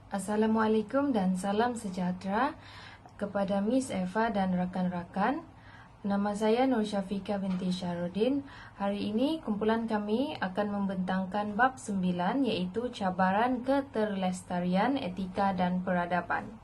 Assalamualaikum dan salam sejahtera kepada Miss Eva dan rakan-rakan. Nama saya Nur Syafiqah binti Syahrudin. Hari ini kumpulan kami akan membentangkan bab 9 iaitu cabaran keterlestarian etika dan peradaban.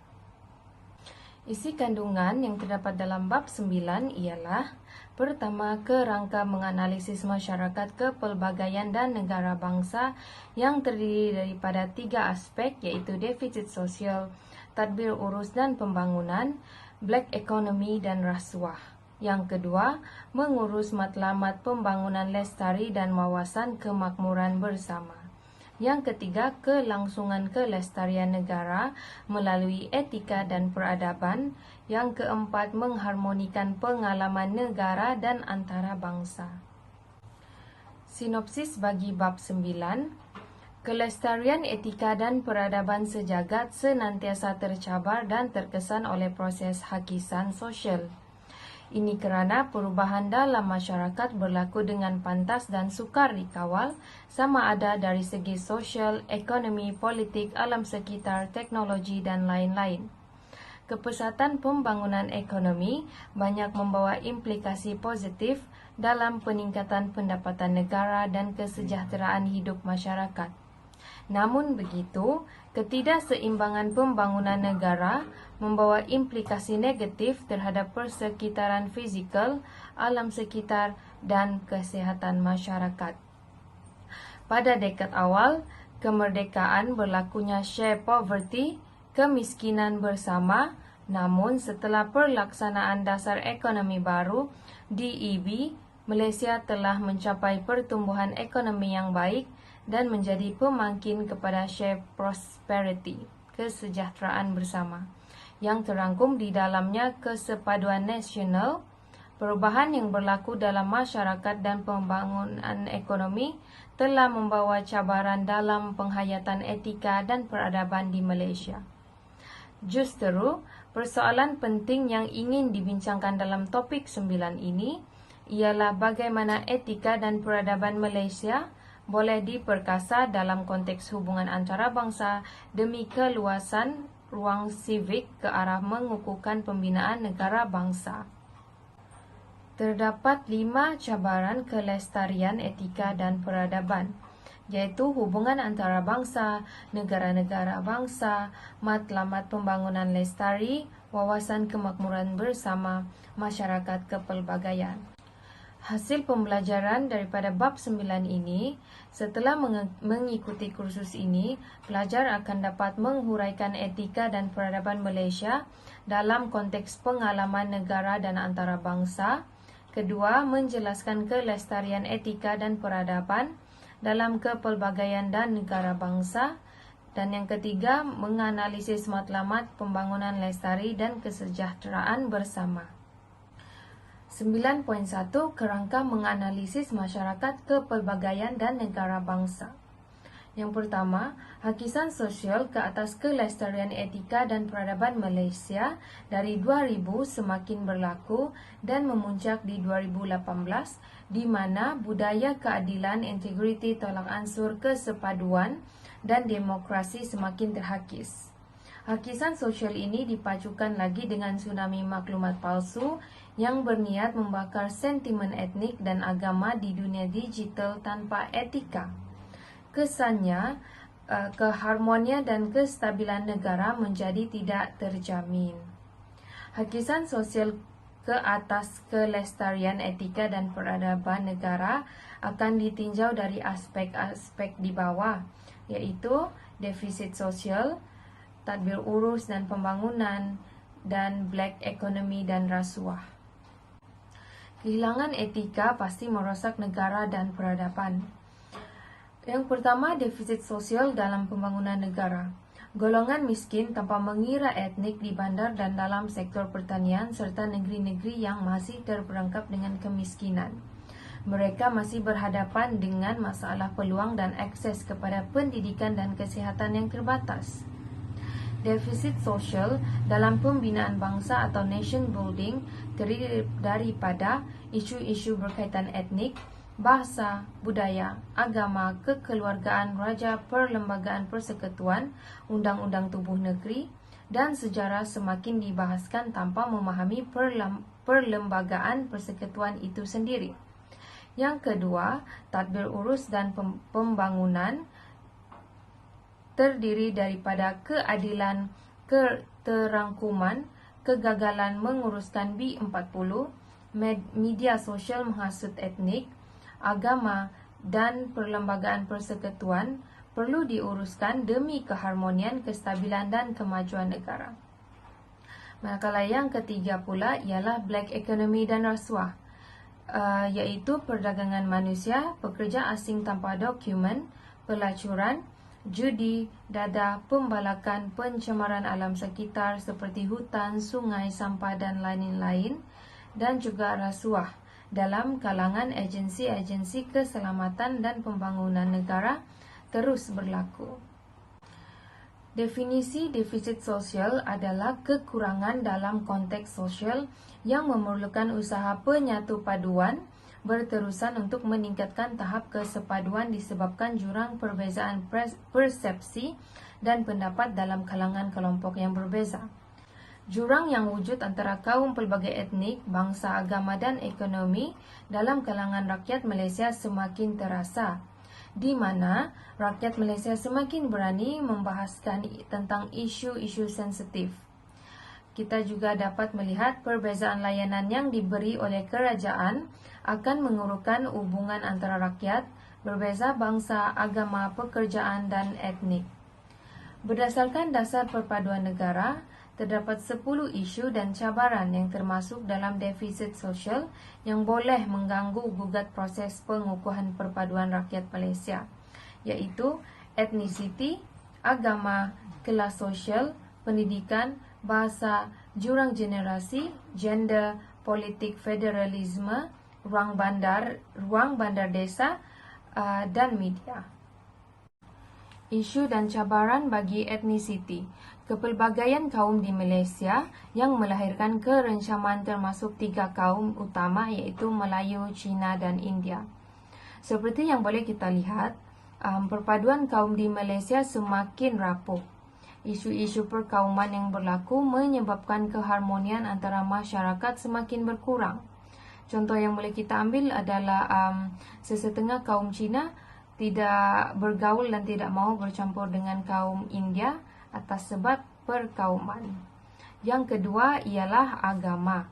Isi kandungan yang terdapat dalam bab 9 ialah: pertama, kerangka menganalisis masyarakat kepelbagaian dan negara bangsa yang terdiri daripada 3 aspek iaitu defisit sosial, tadbir urus dan pembangunan, black economy dan rasuah. Yang kedua, mengurus matlamat pembangunan lestari dan wawasan kemakmuran bersama. Yang ketiga, kelangsungan kelestarian negara melalui etika dan peradaban. Yang keempat, mengharmonikan pengalaman negara dan antara bangsa. Sinopsis bagi bab 9. Kelestarian etika dan peradaban sejagat senantiasa tercabar dan terkesan oleh proses hakisan sosial. Ini kerana perubahan dalam masyarakat berlaku dengan pantas dan sukar dikawal, sama ada dari segi sosial, ekonomi, politik, alam sekitar, teknologi dan lain-lain. Kepesatan pembangunan ekonomi banyak membawa implikasi positif dalam peningkatan pendapatan negara dan kesejahteraan hidup masyarakat. Namun begitu, ketidakseimbangan pembangunan negara membawa implikasi negatif terhadap persekitaran fizikal, alam sekitar, dan kesehatan masyarakat. Pada dekad awal, kemerdekaan berlakunya share poverty, kemiskinan bersama, namun setelah pelaksanaan dasar ekonomi baru, DEB, Malaysia telah mencapai pertumbuhan ekonomi yang baik dan menjadi pemangkin kepada share prosperity, kesejahteraan bersama, yang terangkum di dalamnya kesepaduan nasional. Perubahan yang berlaku dalam masyarakat dan pembangunan ekonomi telah membawa cabaran dalam penghayatan etika dan peradaban di Malaysia. Justeru, persoalan penting yang ingin dibincangkan dalam topik 9 ini ialah bagaimana etika dan peradaban Malaysia boleh diperkasa dalam konteks hubungan antarabangsa demi keluasan ruang sivik ke arah mengukuhkan pembinaan negara bangsa. Terdapat 5 cabaran kelestarian etika dan peradaban, iaitu hubungan antarabangsa, negara-negara bangsa, matlamat pembangunan lestari, wawasan kemakmuran bersama, masyarakat kepelbagaian. Hasil pembelajaran daripada bab 9 ini, setelah mengikuti kursus ini, pelajar akan dapat menghuraikan etika dan peradaban Malaysia dalam konteks pengalaman negara dan antarabangsa. Kedua, menjelaskan kelestarian etika dan peradaban dalam kepelbagaian dan negara bangsa. Dan yang ketiga, menganalisis matlamat pembangunan lestari dan kesejahteraan bersama. 9.1 Kerangka menganalisis masyarakat kepelbagaian dan negara bangsa. Yang pertama, hakisan sosial ke atas kelestarian etika dan peradaban Malaysia dari 2000 semakin berlaku dan memuncak di 2018, di mana budaya keadilan, integriti, tolak ansur, kesepaduan dan demokrasi semakin terhakis. Hakisan sosial ini dipacukan lagi dengan tsunami maklumat palsu yang berniat membakar sentimen etnik dan agama di dunia digital tanpa etika. Kesannya, keharmonian dan kestabilan negara menjadi tidak terjamin. Hakisan sosial ke atas kelestarian etika dan peradaban negara akan ditinjau dari aspek-aspek di bawah, yaitu defisit sosial, tadbir urus dan pembangunan, dan black economy dan rasuah. Kehilangan etika pasti merosak negara dan peradaban. Yang pertama, defisit sosial dalam pembangunan negara. Golongan miskin tanpa mengira etnik di bandar dan dalam sektor pertanian serta negeri-negeri yang masih terperangkap dengan kemiskinan. Mereka masih berhadapan dengan masalah peluang dan akses kepada pendidikan dan kesihatan yang terbatas. Defisit sosial dalam pembinaan bangsa atau nation building terdiri daripada isu-isu berkaitan etnik, bahasa, budaya, agama, kekeluargaan, raja, perlembagaan persekutuan, undang-undang tubuh negeri, dan sejarah semakin dibahaskan tanpa memahami perlembagaan persekutuan itu sendiri. Yang kedua, tadbir urus dan pembangunan terdiri daripada keadilan, keterangkuman, kegagalan menguruskan B40, media sosial menghasut etnik, agama, dan perlembagaan persekutuan perlu diuruskan demi keharmonian, kestabilan, dan kemajuan negara. Manakala yang ketiga pula ialah black economy dan rasuah, iaitu perdagangan manusia, pekerja asing tanpa dokumen, pelacuran, judi, dadah, pembalakan, pencemaran alam sekitar seperti hutan, sungai, sampah, dan lain-lain, dan juga rasuah dalam kalangan agensi-agensi keselamatan dan pembangunan negara terus berlaku. Definisi defisit sosial adalah kekurangan dalam konteks sosial yang memerlukan usaha penyatu paduan berterusan untuk meningkatkan tahap kesepaduan disebabkan jurang perbezaan persepsi dan pendapat dalam kalangan kelompok yang berbeza. Jurang yang wujud antara kaum pelbagai etnik, bangsa, agama, dan ekonomi dalam kalangan rakyat Malaysia semakin terasa, di mana rakyat Malaysia semakin berani membahaskan tentang isu-isu sensitif. Kita juga dapat melihat perbezaan layanan yang diberi oleh kerajaan akan menguruhkan hubungan antara rakyat, berbeza bangsa, agama, pekerjaan, dan etnik. Berdasarkan dasar perpaduan negara, terdapat 10 isu dan cabaran yang termasuk dalam defisit sosial yang boleh mengganggu gugat proses pengukuhan perpaduan rakyat Malaysia, iaitu etnisiti, agama, kelas sosial, pendidikan, bahasa, jurang generasi, gender, politik federalisme, ruang bandar desa, dan media. Isu dan cabaran bagi etnisiti. Kepelbagaian kaum di Malaysia yang melahirkan kerencaman termasuk 3 kaum utama iaitu Melayu, Cina, dan India. Seperti yang boleh kita lihat, perpaduan kaum di Malaysia semakin rapuh. Isu-isu perkauman yang berlaku menyebabkan keharmonian antara masyarakat semakin berkurang. Contoh yang boleh kita ambil adalah sesetengah kaum Cina tidak bergaul dan tidak mahu bercampur dengan kaum India atas sebab perkauman. Yang kedua ialah agama.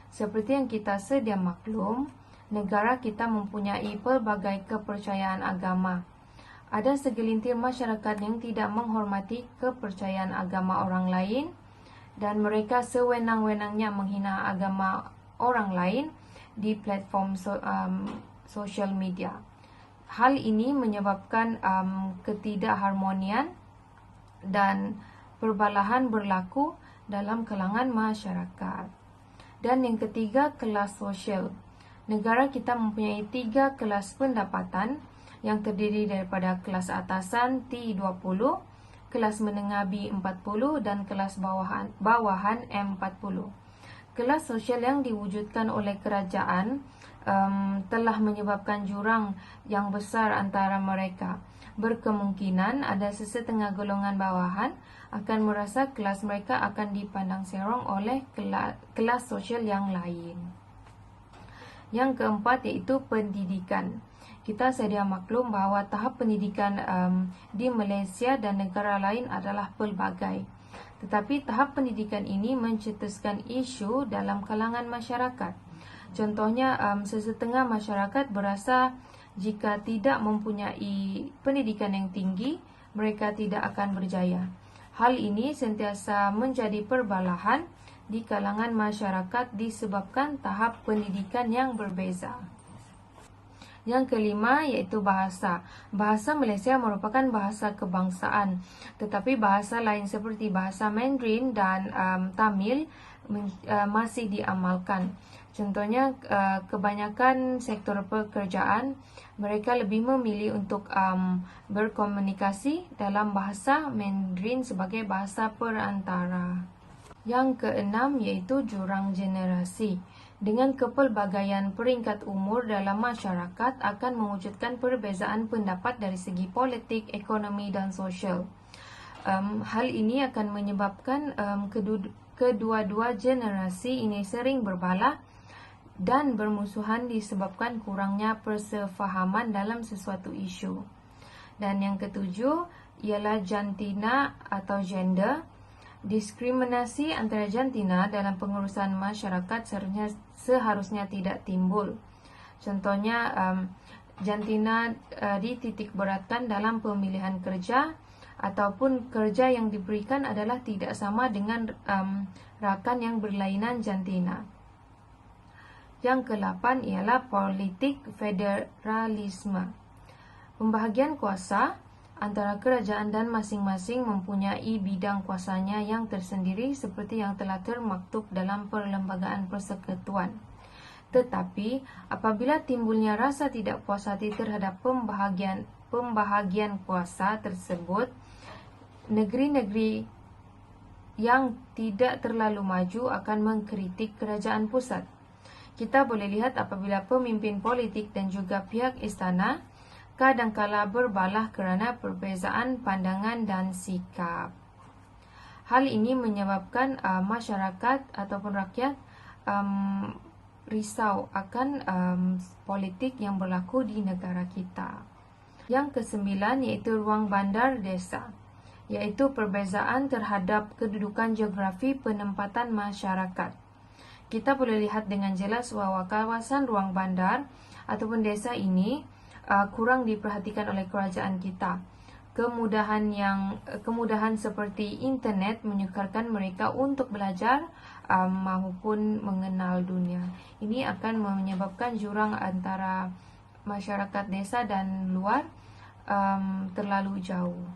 Seperti yang kita sedia maklum, negara kita mempunyai pelbagai kepercayaan agama. Ada segelintir masyarakat yang tidak menghormati kepercayaan agama orang lain dan mereka sewenang-wenangnya menghina agama orang lain di platform sosial media. Hal ini menyebabkan ketidakharmonian dan perbalahan berlaku dalam kalangan masyarakat. Dan yang ketiga, kelas sosial. Negara kita mempunyai 3 kelas pendapatan yang terdiri daripada kelas atasan T20, kelas menengah B40 dan kelas bawahan M40. Kelas sosial yang diwujudkan oleh kerajaan telah menyebabkan jurang yang besar antara mereka. Berkemungkinan ada sesetengah golongan bawahan akan merasa kelas mereka akan dipandang serong oleh kelas sosial yang lain. Yang keempat iaitu pendidikan. Kita sedia maklum bahawa tahap pendidikan di Malaysia dan negara lain adalah pelbagai. Tetapi tahap pendidikan ini mencetuskan isu dalam kalangan masyarakat. Contohnya, sesetengah masyarakat berasa jika tidak mempunyai pendidikan yang tinggi, mereka tidak akan berjaya. Hal ini sentiasa menjadi perbalahan di kalangan masyarakat disebabkan tahap pendidikan yang berbeza. Yang kelima iaitu bahasa. Bahasa Malaysia merupakan bahasa kebangsaan, tetapi bahasa lain seperti bahasa Mandarin dan Tamil masih diamalkan. Contohnya, kebanyakan sektor pekerjaan mereka lebih memilih untuk berkomunikasi dalam bahasa Mandarin sebagai bahasa perantara. Yang keenam iaitu jurang generasi. dengan kepelbagaian peringkat umur dalam masyarakat akan mewujudkan perbezaan pendapat dari segi politik, ekonomi dan sosial. Hal ini akan menyebabkan kedua-dua generasi ini sering berbalah dan bermusuhan disebabkan kurangnya persefahaman dalam sesuatu isu. Dan yang ketujuh ialah jantina atau gender. Diskriminasi antara jantina dalam pengurusan masyarakat seharusnya tidak timbul. Contohnya, jantina dititikberatkan dalam pemilihan kerja ataupun kerja yang diberikan adalah tidak sama dengan rakan yang berlainan jantina. Yang ke-8 ialah politik federalisme. Pembahagian kuasa antara kerajaan dan masing-masing mempunyai bidang kuasanya yang tersendiri seperti yang telah termaktub dalam Perlembagaan Persekutuan. Tetapi apabila timbulnya rasa tidak puas hati terhadap pembahagian kuasa tersebut, negeri-negeri yang tidak terlalu maju akan mengkritik kerajaan pusat. Kita boleh lihat apabila pemimpin politik dan juga pihak istana kadangkala berbalah kerana perbezaan pandangan dan sikap. Hal ini menyebabkan masyarakat ataupun rakyat risau akan politik yang berlaku di negara kita. Yang ke-9 iaitu ruang bandar desa, iaitu perbezaan terhadap kedudukan geografi penempatan masyarakat. Kita boleh lihat dengan jelas bahawa kawasan ruang bandar ataupun desa ini kurang diperhatikan oleh kerajaan kita. Kemudahan seperti internet menyukarkan mereka untuk belajar maupun mengenal dunia. Ini akan menyebabkan jurang antara masyarakat desa dan luar terlalu jauh.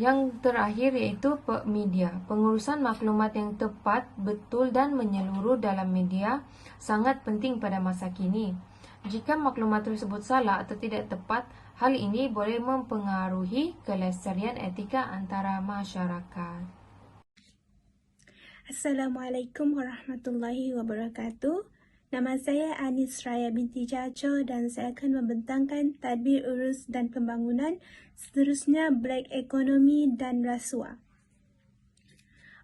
Yang terakhir iaitu media. Pengurusan maklumat yang tepat, betul dan menyeluruh dalam media sangat penting pada masa kini. Jika maklumat tersebut salah atau tidak tepat, hal ini boleh mempengaruhi kelestarian etika antara masyarakat. Assalamualaikum warahmatullahi wabarakatuh. Nama saya Anis Raya binti Jaco dan saya akan membentangkan tadbir urus dan pembangunan, seterusnya Black Economy dan rasuah.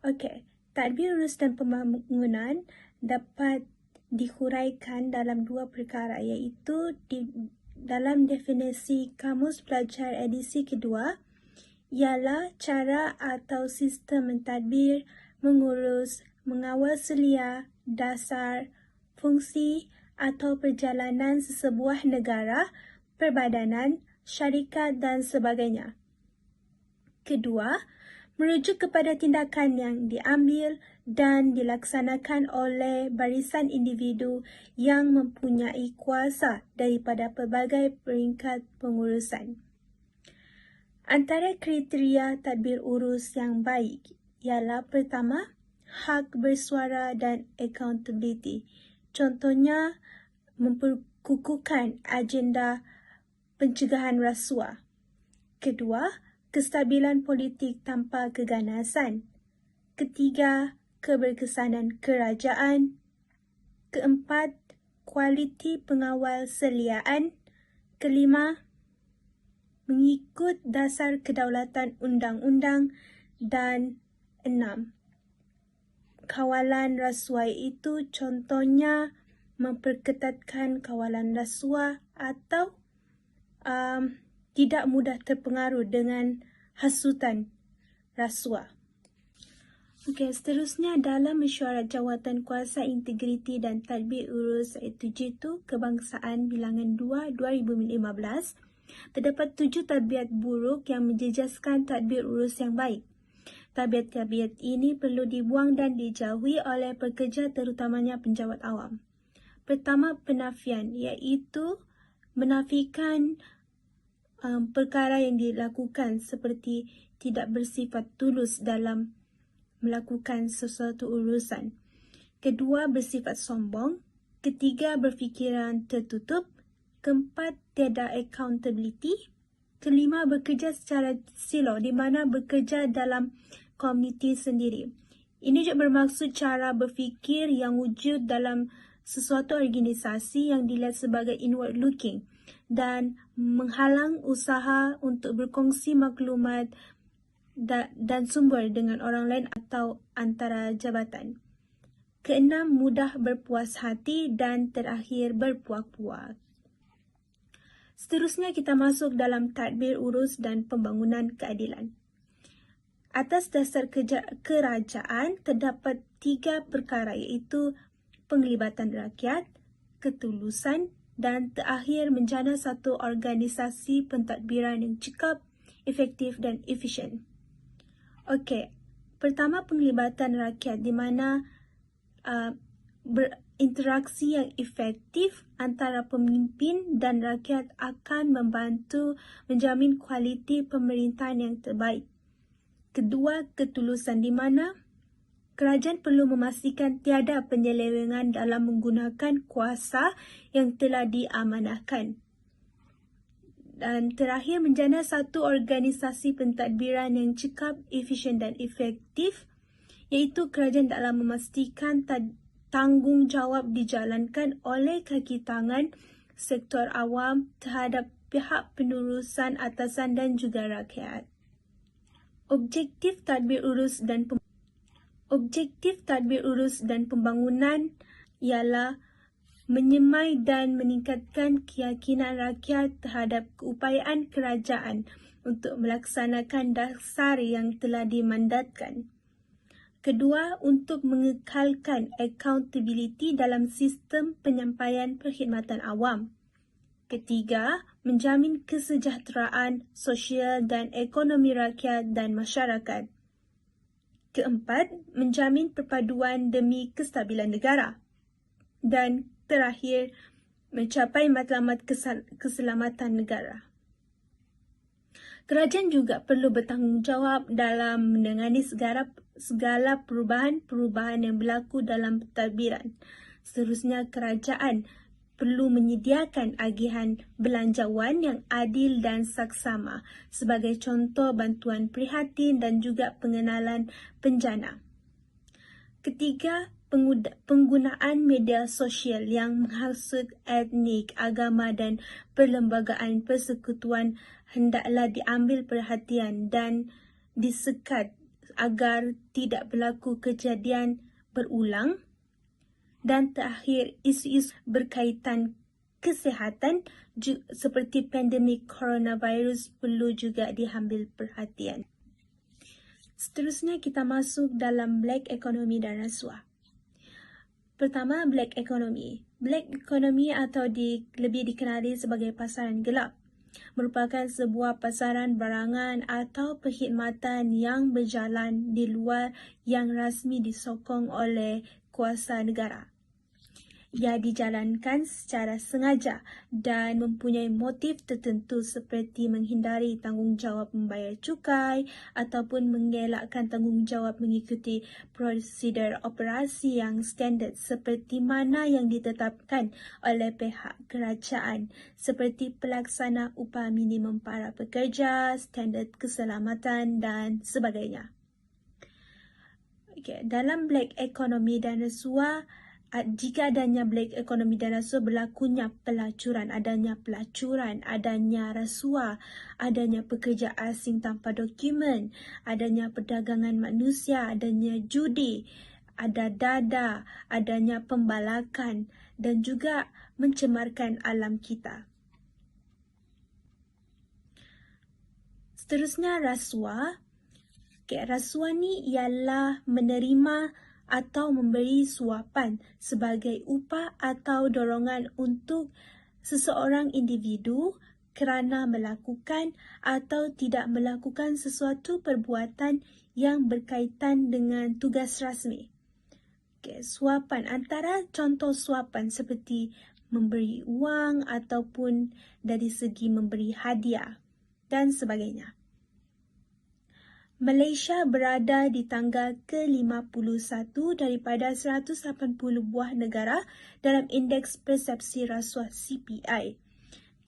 Okey, tadbir urus dan pembangunan dapat dihuraikan dalam dua perkara, iaitu dalam definisi Kamus Pelajar edisi kedua ialah cara atau sistem mentadbir, mengurus, mengawal selia, dasar, fungsi atau perjalanan sesebuah negara, perbadanan, syarikat dan sebagainya. Kedua, merujuk kepada tindakan yang diambil dan dilaksanakan oleh barisan individu yang mempunyai kuasa daripada pelbagai peringkat pengurusan. Antara kriteria tadbir urus yang baik ialah pertama, hak bersuara dan accountability. Contohnya, memperkukuhkan agenda pencegahan rasuah. Kedua, kestabilan politik tanpa keganasan. Ketiga, keberkesanan kerajaan. Keempat, kualiti pengawal seliaan. Kelima, mengikut dasar kedaulatan undang-undang. Dan 6, kawalan rasuah itu contohnya memperketatkan kawalan rasuah atau tidak mudah terpengaruh dengan hasutan rasuah. Okey, seterusnya dalam mesyuarat jawatan kuasa integriti dan tadbir urus iaitu Jitu Kebangsaan Bilangan 2 2015, terdapat 7 tabiat buruk yang menjejaskan tadbir urus yang baik. Tabiat-tabiat ini perlu dibuang dan dijauhi oleh pekerja terutamanya penjawat awam. Pertama, penafian, iaitu menafikan perkara yang dilakukan seperti tidak bersifat tulus dalam melakukan sesuatu urusan. Kedua, bersifat sombong. Ketiga, berfikiran tertutup. Keempat, tiada accountability. Kelima, bekerja secara silo, di mana bekerja dalam komuniti sendiri. Ini juga bermaksud cara berfikir yang wujud dalam sesuatu organisasi yang dilihat sebagai inward looking dan menghalang usaha untuk berkongsi maklumat dan sumber dengan orang lain atau antara jabatan. Keenam, mudah berpuas hati dan terakhir berpuak-puak. Seterusnya kita masuk dalam tadbir urus dan pembangunan keadilan. Atas dasar kerajaan terdapat 3 perkara iaitu penglibatan rakyat, ketulusan dan terakhir menjana satu organisasi pentadbiran yang cekap, efektif dan efisien. Okey, pertama penglibatan rakyat di mana berinteraksi yang efektif antara pemimpin dan rakyat akan membantu menjamin kualiti pemerintahan yang terbaik. Kedua, ketulusan di mana kerajaan perlu memastikan tiada penyelewengan dalam menggunakan kuasa yang telah diamanahkan. Dan terakhir, menjana satu organisasi pentadbiran yang cekap, efisien dan efektif, iaitu kerajaan dalam memastikan tanggungjawab dijalankan oleh kaki tangan sektor awam terhadap pihak penerusan atasan dan juga rakyat. Objektif tadbir urus dan pembangunan ialah menyemai dan meningkatkan keyakinan rakyat terhadap keupayaan kerajaan untuk melaksanakan dasar yang telah dimandatkan. Kedua, untuk mengekalkan accountability dalam sistem penyampaian perkhidmatan awam. Ketiga, menjamin kesejahteraan sosial dan ekonomi rakyat dan masyarakat. Keempat, menjamin perpaduan demi kestabilan negara. Dan terakhir, mencapai matlamat keselamatan negara. Kerajaan juga perlu bertanggungjawab dalam menangani segala perubahan-perubahan yang berlaku dalam pentadbiran. Seterusnya, kerajaan perlu menyediakan agihan belanjawan yang adil dan saksama sebagai contoh bantuan prihatin dan juga pengenalan penjana. Ketiga, penggunaan media sosial yang menghasut etnik, agama dan perlembagaan persekutuan hendaklah diambil perhatian dan disekat agar tidak berlaku kejadian berulang. Dan terakhir, isu-isu berkaitan kesihatan seperti pandemik coronavirus perlu juga diambil perhatian. Seterusnya kita masuk dalam black economy dan rasuah. Pertama, black economy. Black economy atau lebih dikenali sebagai pasaran gelap merupakan sebuah pasaran barangan atau perkhidmatan yang berjalan di luar yang rasmi disokong oleh kuasa negara. Ia dijalankan secara sengaja dan mempunyai motif tertentu seperti menghindari tanggungjawab membayar cukai ataupun mengelakkan tanggungjawab mengikuti prosedur operasi yang standard seperti mana yang ditetapkan oleh pihak kerajaan seperti pelaksana upah minimum para pekerja, standard keselamatan dan sebagainya. Dalam black economy dan rasuah, jika adanya black economy dan rasuah, berlakunya pelacuran, adanya rasuah, adanya pekerja asing tanpa dokumen, adanya perdagangan manusia, adanya judi, ada dada, adanya pembalakan dan juga mencemarkan alam kita. Seterusnya rasuah. Rasuah ni ialah menerima atau memberi suapan sebagai upah atau dorongan untuk seseorang individu kerana melakukan atau tidak melakukan sesuatu perbuatan yang berkaitan dengan tugas rasmi. Suapan, antara contoh suapan seperti memberi wang ataupun dari segi memberi hadiah dan sebagainya. Malaysia berada di tangga ke-51 daripada 180 buah negara dalam Indeks Persepsi Rasuah CPI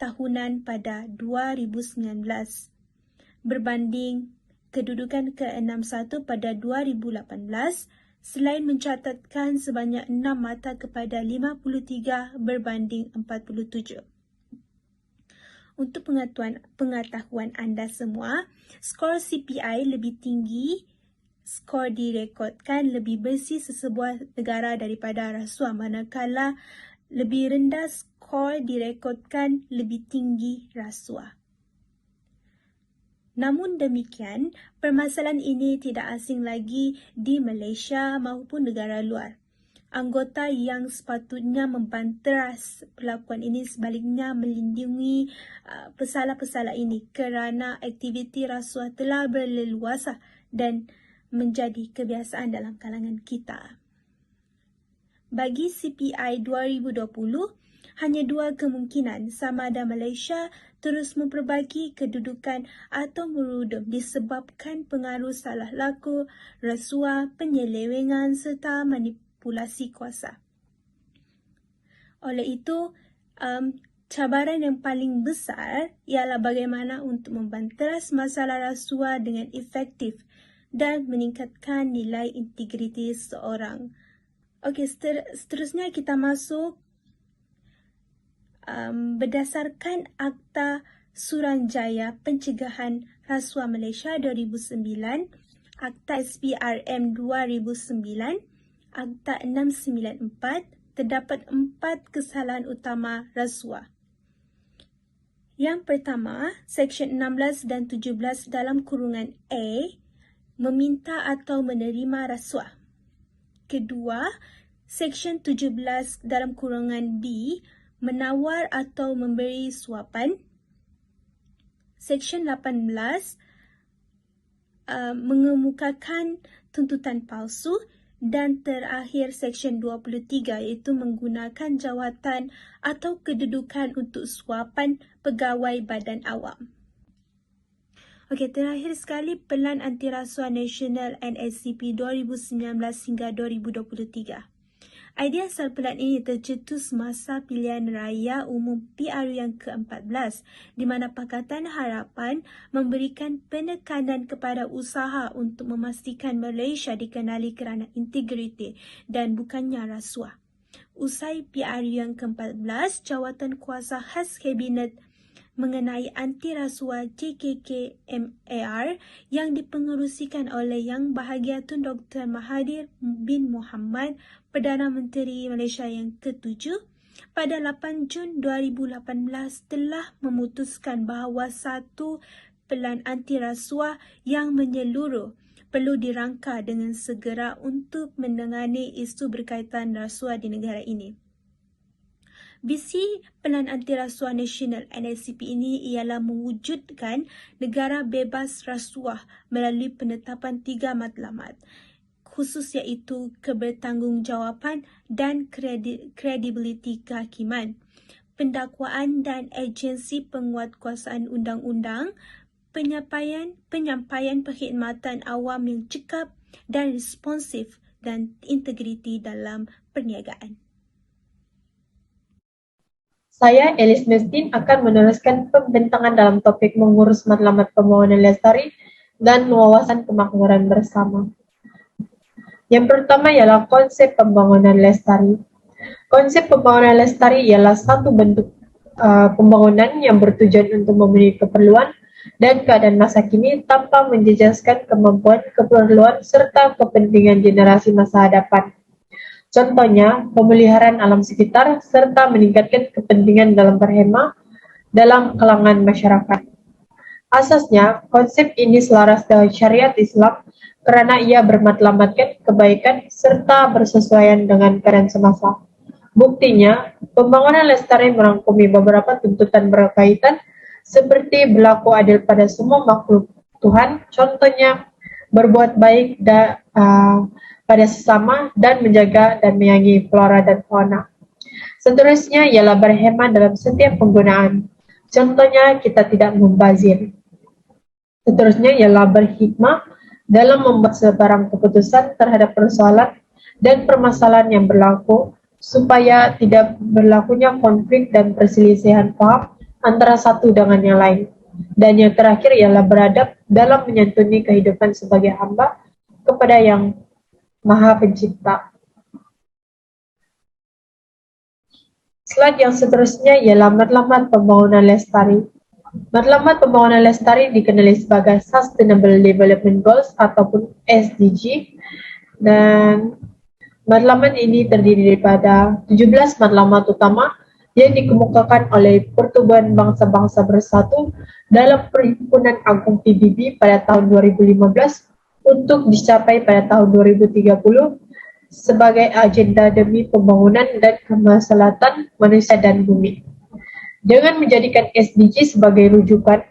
tahunan pada 2019 berbanding kedudukan ke-61 pada 2018 selain mencatatkan sebanyak 6 mata kepada 53 berbanding 47. Untuk pengetahuan anda semua, skor CPI lebih tinggi, skor direkodkan lebih bersih sesebuah negara daripada rasuah, manakala lebih rendah skor direkodkan lebih tinggi rasuah. Namun demikian, permasalahan ini tidak asing lagi di Malaysia maupun negara luar. Anggota yang sepatutnya membanteras perlakuan ini sebaliknya melindungi pesalah-pesalah ini kerana aktiviti rasuah telah berleluasa dan menjadi kebiasaan dalam kalangan kita. Bagi CPI 2020, hanya dua kemungkinan sama ada Malaysia terus memperbaiki kedudukan atau merudum disebabkan pengaruh salah laku, rasuah, penyelewengan serta manipulasi kuasa. Oleh itu, cabaran yang paling besar ialah bagaimana untuk membanteras masalah rasuah dengan efektif dan meningkatkan nilai integriti seseorang. Okey, seterusnya kita masuk berdasarkan Akta Suranjaya Pencegahan Rasuah Malaysia 2009, Akta SPRM 2009, Akta 694, terdapat 4 kesalahan utama rasuah. Yang pertama, Seksyen 16 dan 17 dalam kurungan A, meminta atau menerima rasuah. Kedua, Seksyen 17 dalam kurungan B, menawar atau memberi suapan. Seksyen 18 mengemukakan tuntutan palsu, dan terakhir Seksyen 23 iaitu menggunakan jawatan atau kedudukan untuk suapan pegawai badan awam. Okey, terakhir sekali Pelan Anti Rasuah Nasional NSCP 2019 hingga 2023. Idea asal pelan ini tercetus semasa pilihan raya umum PRU yang ke-14, di mana Pakatan Harapan memberikan penekanan kepada usaha untuk memastikan Malaysia dikenali kerana integriti dan bukannya rasuah. Usai PRU yang ke-14, jawatan kuasa khas Kabinet mengenai anti rasuah JKK-MAR yang dipengerusikan oleh Yang Bahagia Tun Dr. Mahathir bin Mohamad, Perdana Menteri Malaysia yang ke-7, pada 8 Jun 2018 telah memutuskan bahawa satu pelan anti rasuah yang menyeluruh perlu dirangka dengan segera untuk menangani isu berkaitan rasuah di negara ini. Visi Pelan Anti Rasuah Nasional NSCP ini ialah mewujudkan negara bebas rasuah melalui penetapan 3 matlamat khusus iaitu kebertanggungjawaban dan kredibiliti kehakiman, pendakwaan dan agensi penguatkuasaan undang-undang, penyampaian perkhidmatan awam yang cekap dan responsif, dan integriti dalam perniagaan. Saya, Elis Mestin, akan meneruskan pembentangan dalam topik mengurus matlamat pembangunan lestari dan wawasan kemakmuran bersama. Yang pertama ialah konsep pembangunan lestari. Konsep pembangunan lestari ialah satu bentuk pembangunan yang bertujuan untuk memenuhi keperluan dan keadaan masa kini tanpa menjejaskan kemampuan, keperluan serta kepentingan generasi masa hadapan. Contohnya, pemeliharaan alam sekitar serta meningkatkan kepentingan dalam berhemah dalam kalangan masyarakat. Asasnya, konsep ini selaras dengan syariat Islam kerana ia bermatlamatkan kebaikan serta bersesuaian dengan keadaan semasa. Buktinya, pembangunan lestari merangkumi beberapa tuntutan berkaitan seperti berlaku adil pada semua makhluk Tuhan, contohnya berbuat baik pada sesama dan menjaga dan menyayangi flora dan fauna. Seterusnya ialah berhemat dalam setiap penggunaan. Contohnya kita tidak membazir. Seterusnya ialah berhikmah dalam membuat sebarang keputusan terhadap persoalan dan permasalahan yang berlaku supaya tidak berlakunya konflik dan perselisihan paham antara satu dengan yang lain. Dan yang terakhir ialah beradab dalam menyantuni kehidupan sebagai hamba kepada yang Maha Pencipta. Slide yang seterusnya ialah Matlamat Pembangunan Lestari. Matlamat Pembangunan Lestari dikenali sebagai Sustainable Development Goals ataupun SDG, dan matlamat ini terdiri daripada 17 matlamat utama yang dikemukakan oleh Pertubuhan Bangsa-Bangsa Bersatu dalam Perhimpunan Agung PBB pada tahun 2015 untuk dicapai pada tahun 2030 sebagai agenda demi pembangunan dan kemaslahatan manusia dan bumi. Dengan menjadikan SDG sebagai rujukan,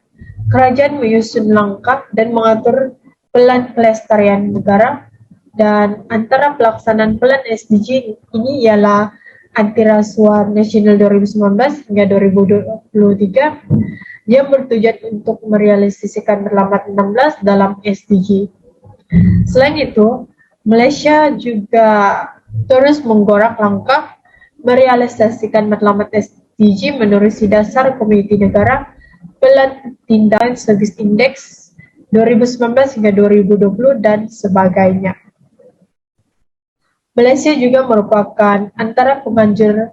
kerajaan menyusun langkah dan mengatur pelan pelestarian negara, dan antara pelaksanaan pelan SDG ini ialah Anti Rasuah Nasional 2019 hingga 2023 yang bertujuan untuk merealisasikan matlamat 16 dalam SDG. Selain itu, Malaysia juga terus menggorak langkah merealisasikan matlamat SDG menerusi dasar Komuniti Negara, Pelan Tindakan Service Index 2019 hingga 2020 dan sebagainya. Malaysia juga merupakan antara penganjur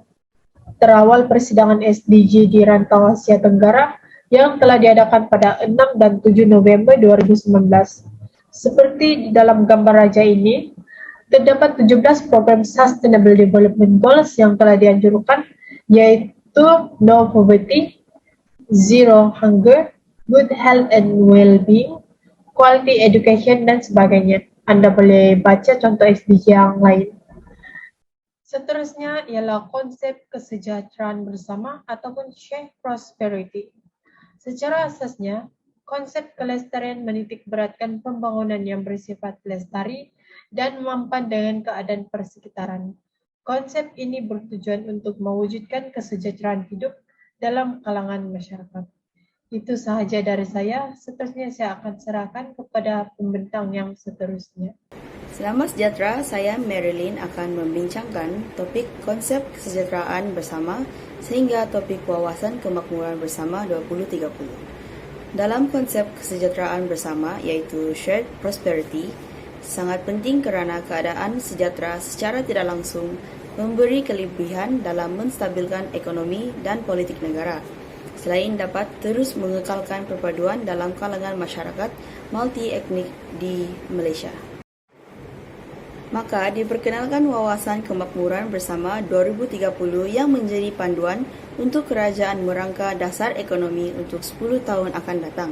terawal persidangan SDG di rantau Asia Tenggara yang telah diadakan pada 6 dan 7 November 2019. Seperti di dalam gambar raja ini, terdapat 17 program Sustainable Development Goals yang telah dianjurkan, yaitu No Poverty, Zero Hunger, Good Health and Well-being, Quality Education, dan sebagainya. Anda boleh baca contoh SDG yang lain. Seterusnya ialah konsep kesejahteraan bersama ataupun shared prosperity. Secara asasnya, konsep kelestarian menitik beratkan pembangunan yang bersifat lestari dan mempan dengan keadaan persekitaran. Konsep ini bertujuan untuk mewujudkan kesejahteraan hidup dalam kalangan masyarakat. Itu sahaja dari saya. Seterusnya saya akan serahkan kepada pembentang yang seterusnya. Selamat sejahtera, saya Marilyn akan membincangkan topik konsep kesejahteraan bersama sehingga topik wawasan kemakmuran bersama 2030. Dalam konsep kesejahteraan bersama iaitu shared prosperity, sangat penting kerana keadaan sejahtera secara tidak langsung memberi kelebihan dalam menstabilkan ekonomi dan politik negara. Selain dapat terus mengekalkan perpaduan dalam kalangan masyarakat multi-etnik di Malaysia. Maka diperkenalkan wawasan kemakmuran bersama 2030 yang menjadi panduan untuk kerajaan merangka dasar ekonomi untuk 10 tahun akan datang.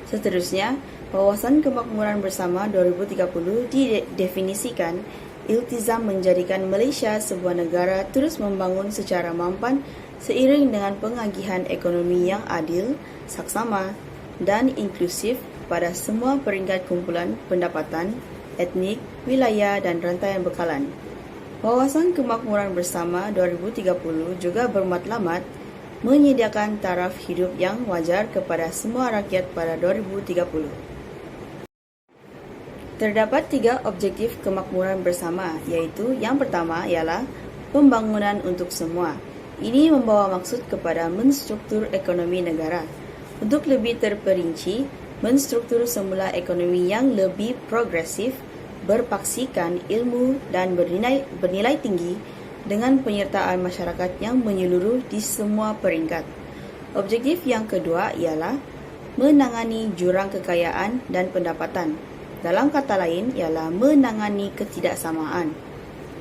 Seterusnya, wawasan kemakmuran bersama 2030 didefinisikan iltizam menjadikan Malaysia sebuah negara terus membangun secara mampan seiring dengan pengagihan ekonomi yang adil, saksama dan inklusif pada semua peringkat kumpulan pendapatan, etnik, wilayah dan rantaian bekalan. Wawasan kemakmuran bersama 2030 juga bermatlamat menyediakan taraf hidup yang wajar kepada semua rakyat pada 2030. Terdapat 3 objektif kemakmuran bersama, iaitu yang pertama ialah pembangunan untuk semua. Ini membawa maksud kepada menstruktur ekonomi negara. Untuk lebih terperinci, menstruktur semula ekonomi yang lebih progresif, berpaksikan ilmu dan bernilai tinggi dengan penyertaan masyarakat yang menyeluruh di semua peringkat. Objektif yang kedua ialah menangani jurang kekayaan dan pendapatan. Dalam kata lain ialah menangani ketidaksamaan.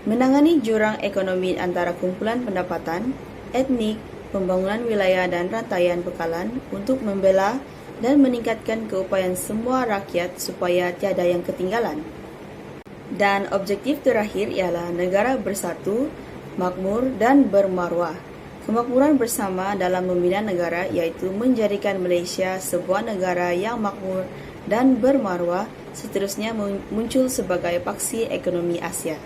Menangani jurang ekonomi antara kumpulan pendapatan, etnik, pembangunan wilayah dan rantaian bekalan untuk membela dan meningkatkan keupayaan semua rakyat supaya tiada yang ketinggalan. Dan objektif terakhir ialah negara bersatu, makmur dan bermaruah. Kemakmuran bersama dalam membina negara iaitu menjadikan Malaysia sebuah negara yang makmur dan bermaruah, seterusnya muncul sebagai paksi ekonomi Asia.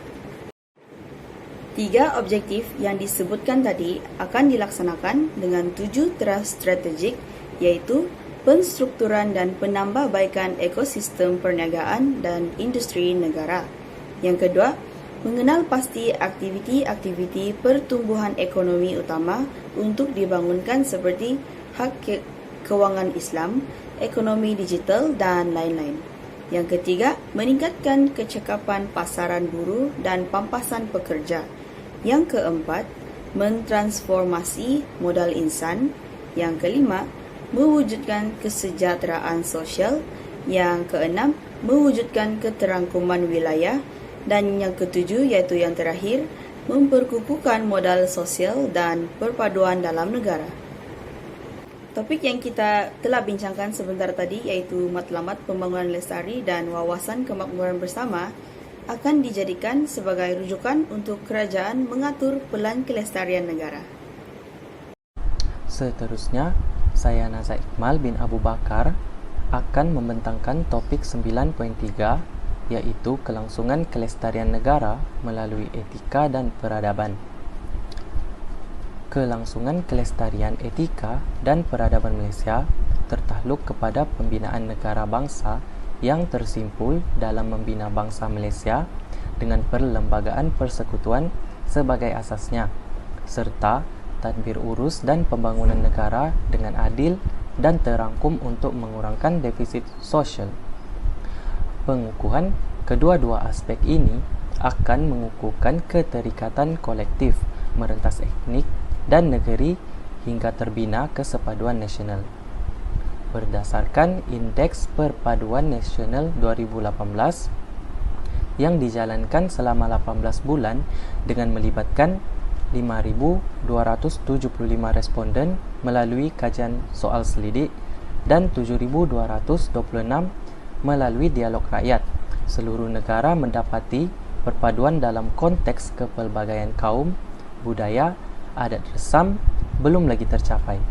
3 objektif yang disebutkan tadi akan dilaksanakan dengan 7 teras strategik iaitu penstrukturan dan penambahbaikan ekosistem perniagaan dan industri negara. Yang kedua, mengenal pasti aktiviti-aktiviti pertumbuhan ekonomi utama untuk dibangunkan seperti hak kewangan Islam, ekonomi digital dan lain-lain. Yang ketiga, meningkatkan kecekapan pasaran buruh dan pampasan pekerja. Yang keempat, mentransformasi modal insan. Yang kelima, mewujudkan kesejahteraan sosial. Yang keenam, mewujudkan keterangkuman wilayah. Dan yang ketujuh, yaitu yang terakhir, memperkukuhkan modal sosial dan perpaduan dalam negara. Topik yang kita telah bincangkan sebentar tadi, yaitu Matlamat Pembangunan Lestari dan Wawasan Kemakmuran Bersama, akan dijadikan sebagai rujukan untuk kerajaan mengatur pelan kelestarian negara. Seterusnya, saya Naza Iqmal bin Abu Bakar akan membentangkan topik 9.3, yaitu kelangsungan kelestarian negara melalui etika dan peradaban. Kelangsungan kelestarian etika dan peradaban Malaysia tertakluk kepada pembinaan negara bangsa yang tersimpul dalam Membina Bangsa Malaysia dengan Perlembagaan Persekutuan sebagai asasnya, serta tadbir urus dan pembangunan negara dengan adil dan terangkum untuk mengurangkan defisit sosial. Pengukuhan kedua-dua aspek ini akan mengukuhkan keterikatan kolektif merentas etnik dan negeri hingga terbina kesepaduan nasional. Berdasarkan Indeks Perpaduan Nasional 2018 yang dijalankan selama 18 bulan dengan melibatkan 5,275 responden melalui kajian soal selidik dan 7,226 melalui dialog rakyat, seluruh negara mendapati perpaduan dalam konteks kepelbagaian kaum, budaya, adat resam belum lagi tercapai,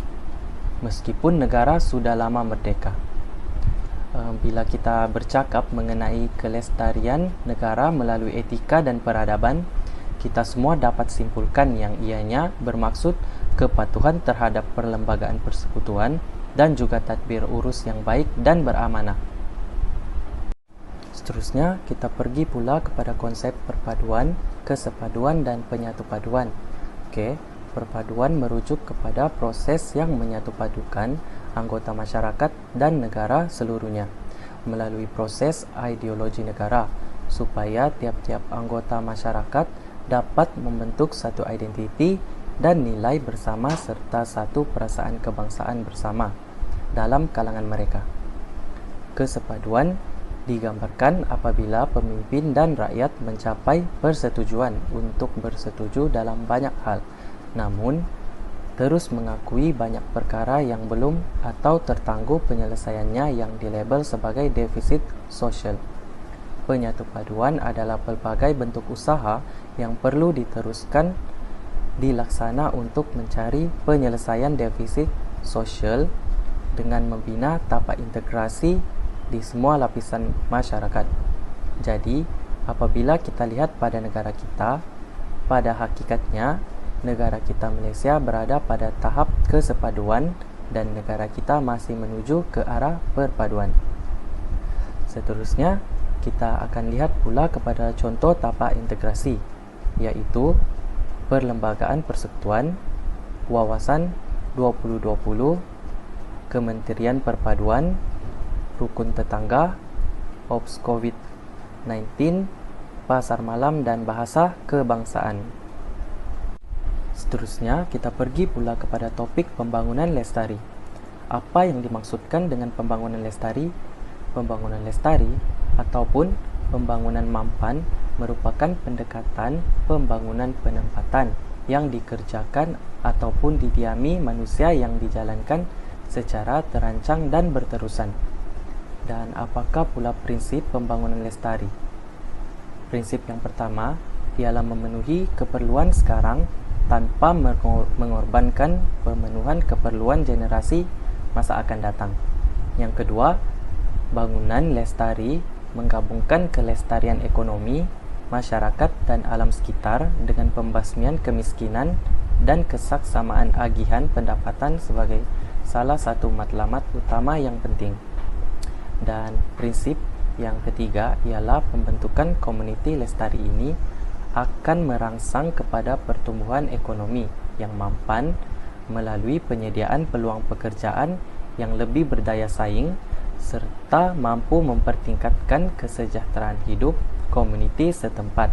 meskipun negara sudah lama merdeka. Bila kita bercakap mengenai kelestarian negara melalui etika dan peradaban, kita semua dapat simpulkan yang ianya bermaksud kepatuhan terhadap Perlembagaan Persekutuan dan juga tadbir urus yang baik dan beramanah. Seterusnya, kita pergi pula kepada konsep perpaduan, kesepaduan dan penyatupaduan. Perpaduan merujuk kepada proses yang menyatupadukan anggota masyarakat dan negara seluruhnya melalui proses ideologi negara supaya tiap-tiap anggota masyarakat dapat membentuk satu identiti dan nilai bersama serta satu perasaan kebangsaan bersama dalam kalangan mereka. Kesepaduan digambarkan apabila pemimpin dan rakyat mencapai persetujuan untuk bersetuju dalam banyak hal, namun terus mengakui banyak perkara yang belum atau tertangguh penyelesaiannya yang dilabel sebagai defisit sosial. Penyatupaduan adalah pelbagai bentuk usaha yang perlu diteruskan dilaksana untuk mencari penyelesaian defisit sosial dengan membina tapak integrasi di semua lapisan masyarakat. Jadi, apabila kita lihat pada negara kita, pada hakikatnya negara kita Malaysia berada pada tahap kesepaduan dan negara kita masih menuju ke arah perpaduan. Seterusnya, kita akan lihat pula kepada contoh tapak integrasi, iaitu Perlembagaan Persekutuan, Wawasan 2020, Kementerian Perpaduan, Rukun Tetangga, Ops COVID-19, Pasar Malam dan Bahasa Kebangsaan. Seterusnya, kita pergi pula kepada topik pembangunan lestari. Apa yang dimaksudkan dengan pembangunan lestari? Pembangunan lestari ataupun pembangunan mampan merupakan pendekatan pembangunan penempatan yang dikerjakan ataupun didiami manusia yang dijalankan secara terancang dan berterusan. Dan apakah pula prinsip pembangunan lestari? Prinsip yang pertama ialah memenuhi keperluan sekarang tanpa mengorbankan pemenuhan keperluan generasi masa akan datang. Yang kedua, bangunan lestari menggabungkan kelestarian ekonomi, masyarakat dan alam sekitar dengan pembasmian kemiskinan dan kesaksamaan agihan pendapatan sebagai salah satu matlamat utama yang penting. Dan prinsip yang ketiga ialah pembentukan komuniti lestari ini akan merangsang kepada pertumbuhan ekonomi yang mampan melalui penyediaan peluang pekerjaan yang lebih berdaya saing serta mampu mempertingkatkan kesejahteraan hidup komuniti setempat.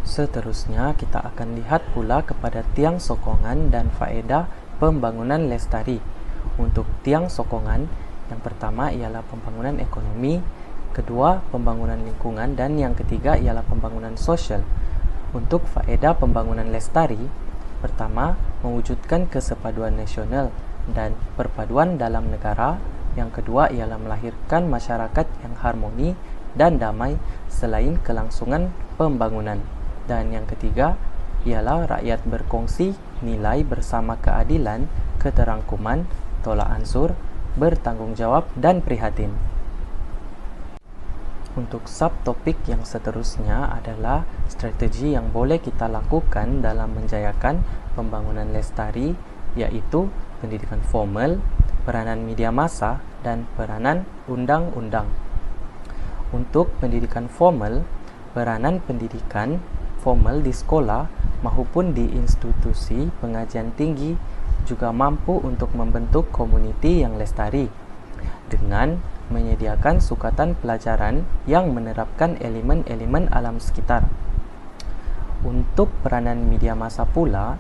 Seterusnya, kita akan lihat pula kepada tiang sokongan dan faedah pembangunan lestari. Untuk tiang sokongan, yang pertama ialah pembangunan ekonomi, kedua pembangunan lingkungan, dan yang ketiga ialah pembangunan sosial. Untuk faedah pembangunan lestari, pertama, mewujudkan kesepaduan nasional dan perpaduan dalam negara. Yang kedua ialah melahirkan masyarakat yang harmoni dan damai selain kelangsungan pembangunan. Dan yang ketiga ialah rakyat berkongsi nilai bersama keadilan, keterangkuman, tolak ansur, bertanggungjawab, dan prihatin. Untuk subtopik yang seterusnya adalah strategi yang boleh kita lakukan dalam menjayakan pembangunan lestari, yaitu pendidikan formal, peranan media massa, dan peranan undang-undang. Untuk pendidikan formal, peranan pendidikan formal di sekolah maupun di institusi pengajian tinggi juga mampu untuk membentuk komuniti yang lestari dengan menyediakan sukatan pelajaran yang menerapkan elemen-elemen alam sekitar. Untuk peranan media massa pula,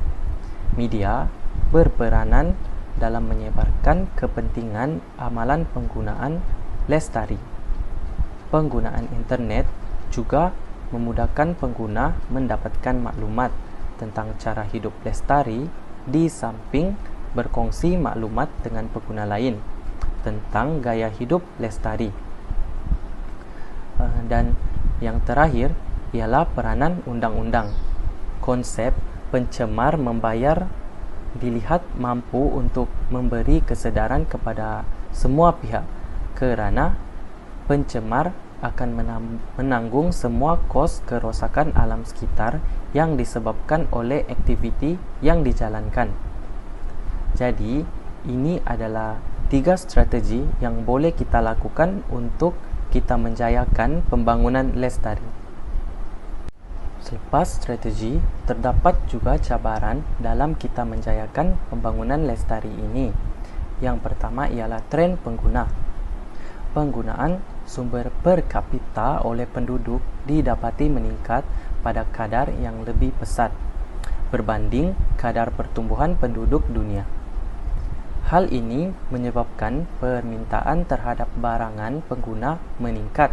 media berperanan dalam menyebarkan kepentingan amalan penggunaan lestari. Penggunaan internet juga memudahkan pengguna mendapatkan maklumat tentang cara hidup lestari di samping berkongsi maklumat dengan pengguna lain tentang gaya hidup lestari. Dan yang terakhir ialah peranan undang-undang. Konsep pencemar membayar dilihat mampu untuk memberi kesedaran kepada semua pihak kerana pencemar akan menanggung semua kos kerosakan alam sekitar yang disebabkan oleh aktiviti yang dijalankan. Jadi, ini adalah 3 strategi yang boleh kita lakukan untuk kita menjayakan pembangunan lestari. Selepas strategi, terdapat juga cabaran dalam kita menjayakan pembangunan lestari ini. Yang pertama ialah tren pengguna. Penggunaan sumber per kapita oleh penduduk didapati meningkat pada kadar yang lebih pesat berbanding kadar pertumbuhan penduduk dunia. Hal ini menyebabkan permintaan terhadap barangan pengguna meningkat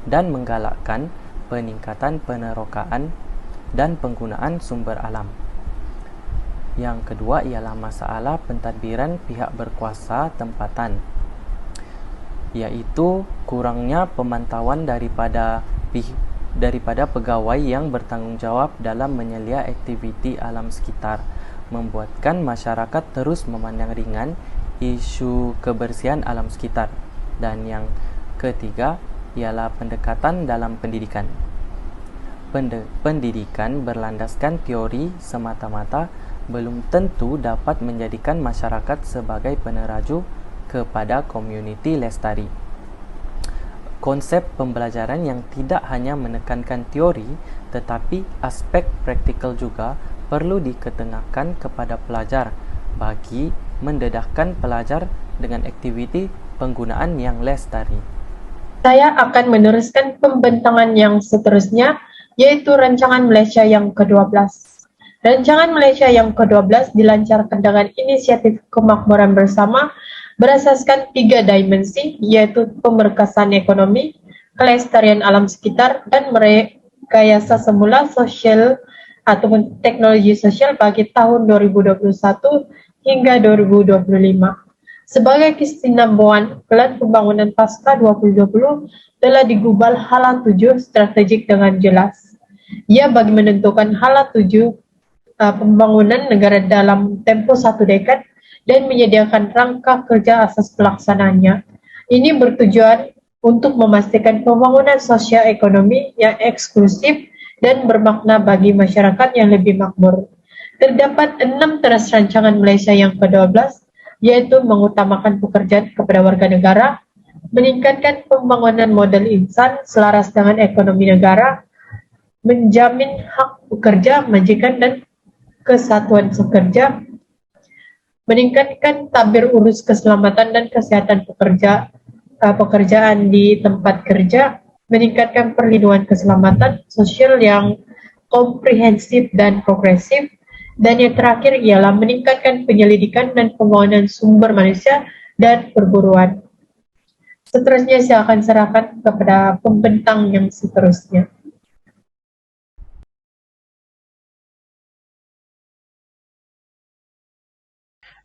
dan menggalakkan peningkatan penerokaan dan penggunaan sumber alam. Yang kedua ialah masalah pentadbiran pihak berkuasa tempatan, iaitu kurangnya pemantauan daripada pegawai yang bertanggungjawab dalam menyelia aktiviti alam sekitar, membuatkan masyarakat terus memandang ringan isu kebersihan alam sekitar. Dan yang ketiga ialah pendekatan dalam pendidikan. Pendidikan berlandaskan teori semata-mata belum tentu dapat menjadikan masyarakat sebagai peneraju kepada komuniti lestari. Konsep pembelajaran yang tidak hanya menekankan teori tetapi aspek praktikal juga perlu diketengahkan kepada pelajar bagi mendedahkan pelajar dengan aktiviti penggunaan yang lestari. Saya akan meneruskan pembentangan yang seterusnya, yaitu Rancangan Malaysia yang ke-12. Rancangan Malaysia yang ke-12 dilancarkan dengan inisiatif kemakmuran bersama berasaskan 3 dimensi, yaitu pemerkasaan ekonomi, kelestarian alam sekitar, dan merekayasa semula sosial ataupun teknologi sosial bagi tahun 2021 hingga 2025. Sebagai kesinambungan, Plan Pembangunan Pasca 2020 telah digubal hala 7 strategik dengan jelas. Ia bagi menentukan hala 7 pembangunan negara dalam tempo 1 dekad dan menyediakan rangka kerja asas pelaksanaannya. Ini bertujuan untuk memastikan pembangunan sosial ekonomi yang eksklusif dan bermakna bagi masyarakat yang lebih makmur. Terdapat 6 teras rancangan Malaysia yang ke-12, yaitu mengutamakan pekerjaan kepada warga negara, meningkatkan pembangunan modal insan selaras dengan ekonomi negara, menjamin hak pekerja, majikan dan kesatuan pekerja, meningkatkan tabir urus keselamatan dan kesehatan pekerjaan di tempat kerja, meningkatkan perlindungan keselamatan sosial yang komprehensif dan progresif, dan yang terakhir ialah meningkatkan penyelidikan dan penguasaan sumber manusia dan perburuan. Seterusnya saya akan serahkan kepada pembentang yang seterusnya.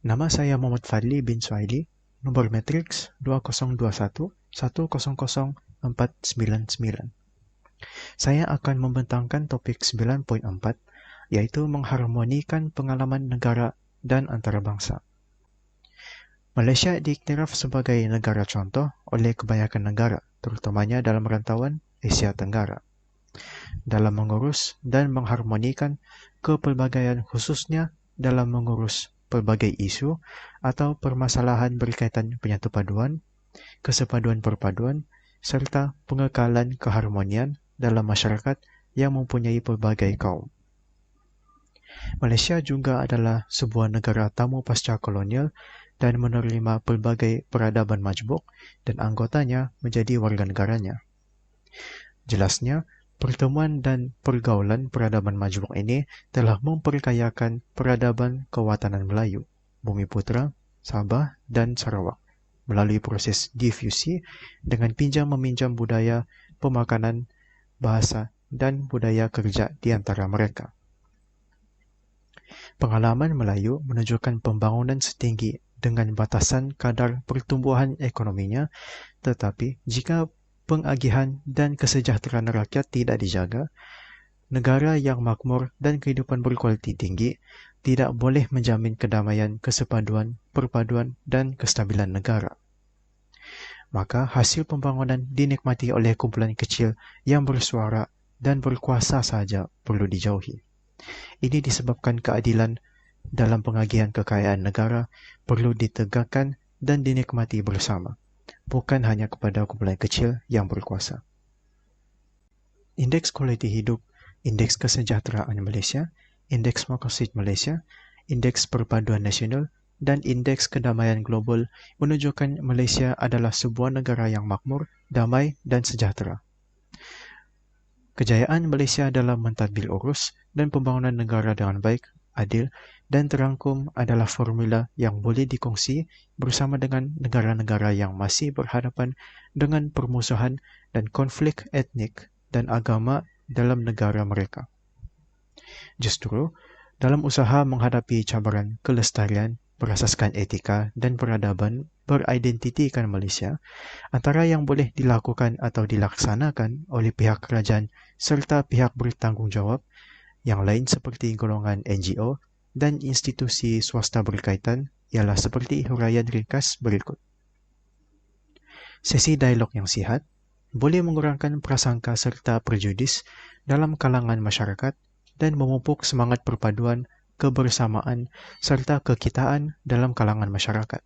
Nama saya Muhammad Fadli bin Suhaili, nomor matriks 2021-100-499. Saya akan membentangkan topik 9.4, yaitu mengharmonikan pengalaman negara dan antarabangsa. Malaysia diiktiraf sebagai negara contoh oleh kebanyakan negara, terutamanya dalam rantauan Asia Tenggara, dalam mengurus dan mengharmonikan kepelbagaian khususnya dalam mengurus pelbagai isu atau permasalahan berkaitan penyatupaduan, kesepaduan perpaduan, serta pengekalan keharmonian dalam masyarakat yang mempunyai pelbagai kaum. Malaysia juga adalah sebuah negara tamu pasca kolonial dan menerima pelbagai peradaban majmuk dan anggotanya menjadi warga negaranya. Jelasnya, pertemuan dan pergaulan peradaban majmuk ini telah memperkayakan peradaban kewatanan Melayu, Bumiputera, Sabah, dan Sarawak melalui proses difusi dengan pinjam-meminjam budaya, pemakanan, bahasa, dan budaya kerja di antara mereka. Pengalaman Melayu menunjukkan pembangunan setinggi dengan batasan kadar pertumbuhan ekonominya, tetapi jika pengagihan dan kesejahteraan rakyat tidak dijaga, negara yang makmur dan kehidupan berkualiti tinggi tidak boleh menjamin kedamaian, kesepaduan, perpaduan, dan kestabilan negara. Maka hasil pembangunan dinikmati oleh kumpulan kecil yang bersuara dan berkuasa saja perlu dijauhi. Ini disebabkan keadilan dalam pengagihan kekayaan negara perlu ditegakkan dan dinikmati bersama, bukan hanya kepada kumpulan kecil yang berkuasa. Indeks kualiti hidup, Indeks Kesejahteraan Malaysia, Indeks Makosid Malaysia, Indeks Perpaduan Nasional, dan Indeks Kedamaian Global menunjukkan Malaysia adalah sebuah negara yang makmur, damai, dan sejahtera. Kejayaan Malaysia dalam mentadbir urus dan pembangunan negara dengan baik, adil, dan terangkum adalah formula yang boleh dikongsi bersama dengan negara-negara yang masih berhadapan dengan permusuhan dan konflik etnik dan agama dalam negara mereka. Justru, dalam usaha menghadapi cabaran kelestarian berasaskan etika dan peradaban beridentitikan Malaysia, antara yang boleh dilakukan atau dilaksanakan oleh pihak kerajaan serta pihak bertanggungjawab yang lain seperti golongan NGO dan institusi swasta berkaitan ialah seperti huraian ringkas berikut. Sesi dialog yang sihat boleh mengurangkan prasangka serta prejudis dalam kalangan masyarakat dan memupuk semangat perpaduan, kebersamaan, serta kekitaan dalam kalangan masyarakat.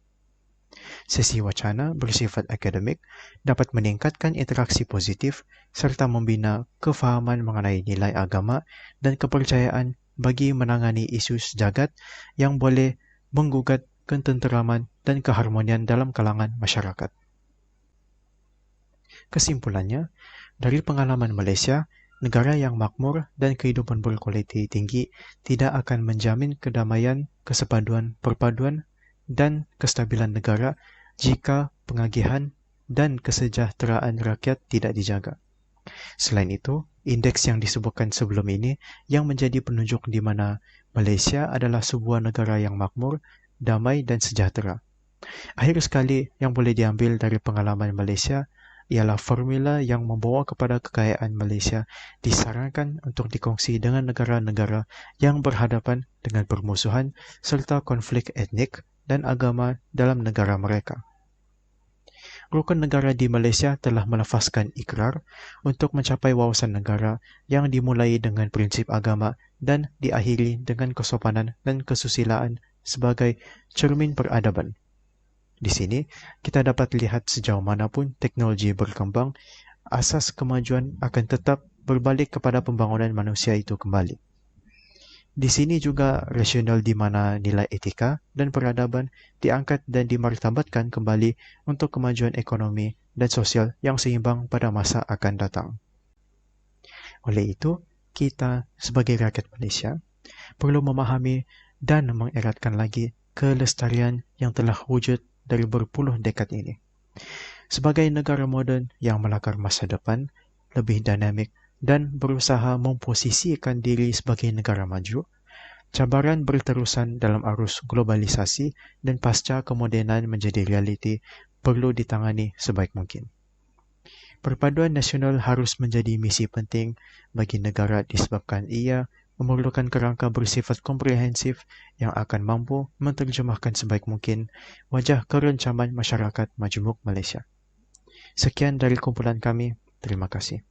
Sesi wacana bersifat akademik dapat meningkatkan interaksi positif serta membina kefahaman mengenai nilai agama dan kepercayaan bagi menangani isu sejagat yang boleh menggugat ketenteraman dan keharmonian dalam kalangan masyarakat. Kesimpulannya, dari pengalaman Malaysia, negara yang makmur dan kehidupan berkualiti tinggi tidak akan menjamin kedamaian, kesepaduan, perpaduan, dan kestabilan negara jika pengagihan dan kesejahteraan rakyat tidak dijaga. Selain itu, indeks yang disebutkan sebelum ini yang menjadi penunjuk di mana Malaysia adalah sebuah negara yang makmur, damai, dan sejahtera. Akhir sekali, yang boleh diambil dari pengalaman Malaysia ialah formula yang membawa kepada kekayaan Malaysia disarankan untuk dikongsi dengan negara-negara yang berhadapan dengan permusuhan serta konflik etnik dan agama dalam negara mereka. Rukun negara di Malaysia telah melafazkan ikrar untuk mencapai wawasan negara yang dimulai dengan prinsip agama dan diakhiri dengan kesopanan dan kesusilaan sebagai cermin peradaban. Di sini, kita dapat lihat sejauh manapun teknologi berkembang, asas kemajuan akan tetap berbalik kepada pembangunan manusia itu kembali. Di sini juga rasional di mana nilai etika dan peradaban diangkat dan dimartabatkan kembali untuk kemajuan ekonomi dan sosial yang seimbang pada masa akan datang. Oleh itu, kita sebagai rakyat Malaysia perlu memahami dan mengeratkan lagi kelestarian yang telah wujud dari berpuluh dekad ini. Sebagai negara moden yang melakar masa depan, lebih dinamik dan berusaha memposisikan diri sebagai negara maju, cabaran berterusan dalam arus globalisasi dan pasca kemodenan menjadi realiti perlu ditangani sebaik mungkin. Perpaduan nasional harus menjadi misi penting bagi negara disebabkan ia memerlukan kerangka bersifat komprehensif yang akan mampu menerjemahkan sebaik mungkin wajah kerencaman masyarakat majmuk Malaysia. Sekian dari kumpulan kami. Terima kasih.